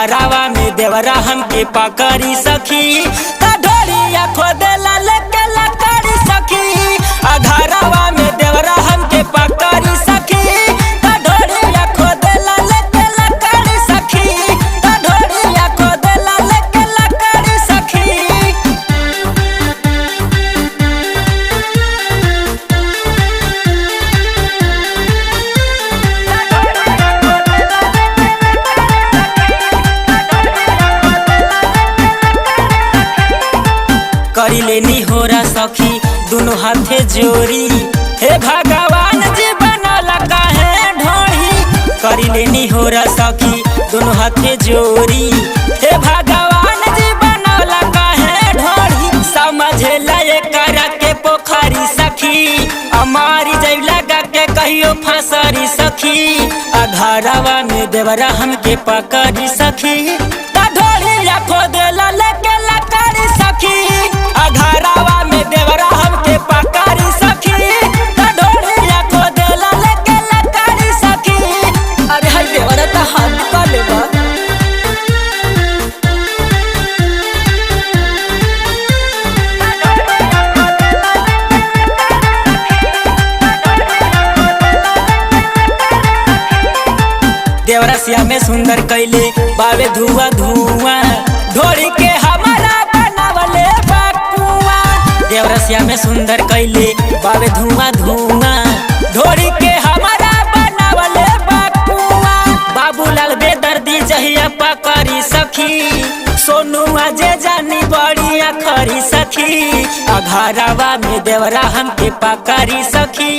घरावा में देवरा हमके पकड़ी सखी ढोलिया खोदेला लेके लकड़ी सखी घरावा में देवरा हमके पकड़ी सखी ढोलिया खोदेला लेके लकड़ी सखी ढोलिया खोदेला लेके लकड़ी सखी। करी लेनी होरा सखी दोनों हाथे जोड़ी हे भगवान जी बनला काहे ढोड़ी करी लेनी होरा सखी दोनों हाथे जोड़ी हे भगवान जी बनला काहे ढोड़ी समझला एकरा के पोखरी सखी अमारी जई लगा के कहियो फांसरी सखी घरावा में देवरा हमके पकड़ी सखी ढोलिया खोदेला लेके लकड़ी सखी घरावा में देवरा हमके पकड़ी सखी ढोलिया खोदेला लेके लकड़ी सखी। अरे हाय देवरा त हाथ कर लेबा देवरा सिया में सुंदर कैले बावे धुआं धुआं ढोली के हमारा बनावले बकुआ देवरा सिया में सुंदर कैले बावे धुआं धुआं ढोली के हमारा बनावले बकुआ बाबूलाल बेदर्दी जहिया पकड़ी सखी सोनू जे जानी बड़ी अखरी सखी घरावा में देवरा हमके पकड़ी सखी।